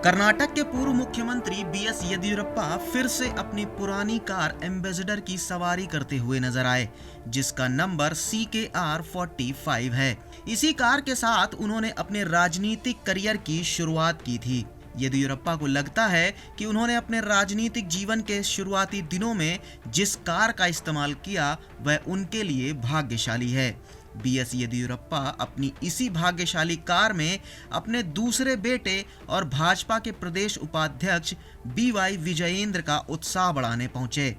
कर्नाटक के पूर्व मुख्यमंत्री बीएस येदियुरप्पा फिर से अपनी पुरानी कार एम्बेसडर की सवारी करते हुए नजर आए, जिसका नंबर CKR45 है। इसी कार के साथ उन्होंने अपने राजनीतिक करियर की शुरुआत की थी। येदियुरप्पा को लगता है कि उन्होंने अपने राजनीतिक जीवन के शुरुआती दिनों में जिस कार का इस्तेमाल किया वह उनके लिए भाग्यशाली है। बीएस येदियुरप्पा अपनी इसी भाग्यशाली कार में अपने दूसरे बेटे और भाजपा के प्रदेश उपाध्यक्ष BY विजयेंद्र का उत्साह बढ़ाने पहुंचे,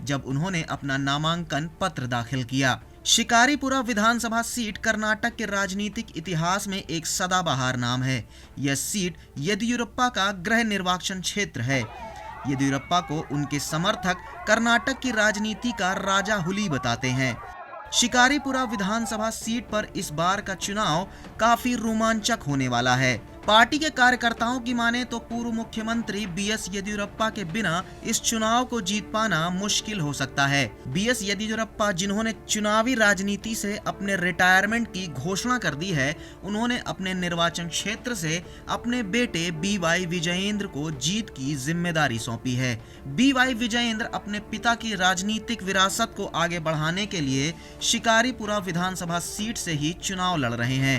जब उन्होंने अपना नामांकन पत्र दाखिल किया। शिकारीपुरा विधानसभा सीट कर्नाटक के राजनीतिक इतिहास में एक सदाबहार नाम है। यह सीट येदियुरप्पा का गृह निर्वाचन क्षेत्र है। येदियुरप्पा को उनके समर्थक कर्नाटक की राजनीति का राजा हुली बताते हैं। शिकारीपुरा विधानसभा सीट पर इस बार का चुनाव काफी रोमांचक होने वाला है। पार्टी के कार्यकर्ताओं की माने तो पूर्व मुख्यमंत्री बीएस येदियुरप्पा के बिना इस चुनाव को जीत पाना मुश्किल हो सकता है। बीएस येदियुरप्पा, जिन्होंने चुनावी राजनीति से अपने रिटायरमेंट की घोषणा कर दी है, उन्होंने अपने निर्वाचन क्षेत्र से अपने बेटे BY विजयेंद्र को जीत की जिम्मेदारी सौंपी है। BY विजयेंद्र अपने पिता की राजनीतिक विरासत को आगे बढ़ाने के लिए शिकारीपुरा विधानसभा सीट से ही चुनाव लड़ रहे हैं।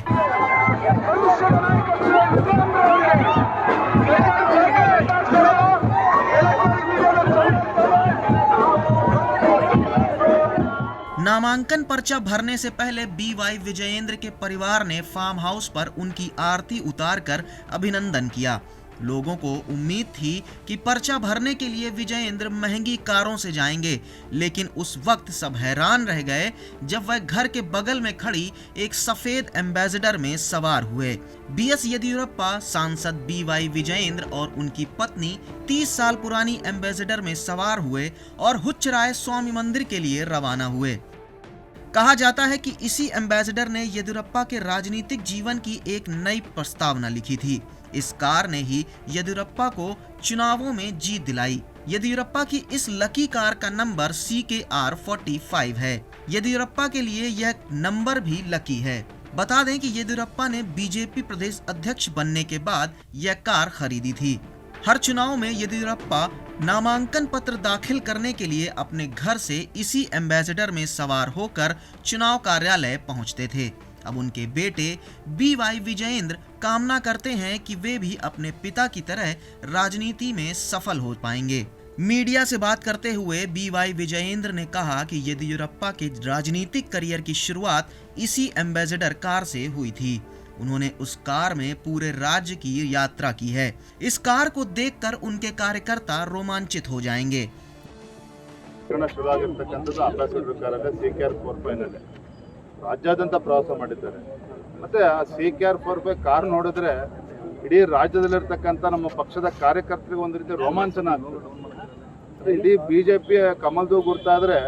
नामांकन पर्चा भरने से पहले BY विजयेंद्र के परिवार ने फार्म हाउस पर उनकी आरती उतारकर अभिनंदन किया। लोगों को उम्मीद थी कि पर्चा भरने के लिए विजयेंद्र महंगी कारों से जाएंगे, लेकिन उस वक्त सब हैरान रह गए जब वह घर के बगल में खड़ी एक सफेद एम्बेसडर में सवार हुए। बीएस येदियुरप्पा, सांसद BY विजयेंद्र और उनकी पत्नी 30 साल पुरानी एम्बेसडर में सवार हुए और हुच्चराय स्वामी मंदिर के लिए रवाना हुए। कहा जाता है कि इसी एम्बेसडर ने येदियुरप्पा के राजनीतिक जीवन की एक नई प्रस्तावना लिखी थी। इस कार ने ही येदियुरप्पा को चुनावों में जीत दिलाई। येदियुरप्पा की इस लकी कार का नंबर CKR45 है। येदियुरप्पा के लिए यह नंबर भी लकी है। बता दें कि येदियुरप्पा ने बीजेपी प्रदेश अध्यक्ष बनने के बाद यह कार खरीदी थी। हर चुनाव में येदियुरप्पा नामांकन पत्र दाखिल करने के लिए अपने घर से इसी एम्बेसडर में सवार होकर चुनाव कार्यालय पहुंचते थे। अब उनके बेटे BY विजयेंद्र कामना करते हैं कि वे भी अपने पिता की तरह राजनीति में सफल हो पाएंगे। मीडिया से बात करते हुए BY विजयेंद्र ने कहा कि येदियुरप्पा के राजनीतिक करियर की शुरुआत इसी एम्बेसडर कार से हुई थी। उन्होंने उस कार में पूरे राज्य की यात्रा की है। इस कार को देखकर उनके कार्यकर्ता रोमांचित हो जाएंगे। ರಾಜ್ಯಾದ್ಯಂತ ಪ್ರವಾಸ ಮಾಡಿದ್ದಾರೆ। ಮತ್ತೆ ಆ CKR45 ಕಾರ್ ನೋಡಿದ್ರೆ ಇಡೀ ರಾಜ್ಯದಲ್ಲಿರ್ತಕ್ಕಂಥ ನಮ್ಮ ಪಕ್ಷದ ಕಾರ್ಯಕರ್ತರಿಗೆ ಒಂದು ರೀತಿ ರೋಮಾಂಚನ ಆಗ್ತದೆ। ಇಡೀ ಬಿಜೆಪಿ ಕಮಲ್ದು ಗುರುತಾದ್ರೆ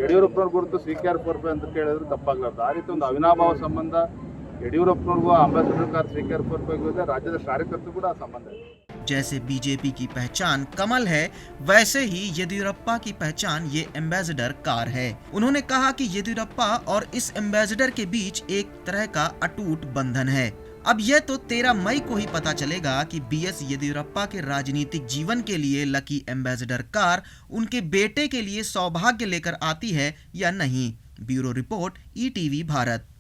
ಯಡಿಯೂರಪ್ಪನವ್ರ ಗುರುತು CKR45 ಅಂತ ಕೇಳಿದ್ರೆ ತಪ್ಪಾಗಲಾರ್ದು। ಆ ರೀತಿ ಒಂದು ಅವಿನಾಭಾವ ಸಂಬಂಧ ಯಡಿಯೂರಪ್ಪನವ್ರಿಗೂ ಅಂಬಾಸಿಡರ್ कार CKR45 ಇದೆ, ರಾಜ್ಯದ ಕಾರ್ಯಕರ್ತರು ಕೂಡ ಸಂಬಂಧ ಇದೆ। जैसे बीजेपी की पहचान कमल है, वैसे ही येदियुरप्पा की पहचान ये एम्बेसडर कार है। उन्होंने कहा कि येदियुरप्पा और इस एम्बेसडर के बीच एक तरह का अटूट बंधन है। अब यह तो 13 मई को ही पता चलेगा कि BS येदियुरप्पा के राजनीतिक जीवन के लिए लकी एम्बेसडर कार उनके बेटे के लिए सौभाग्य लेकर आती है या नहीं। Bureau report ETV Bharat.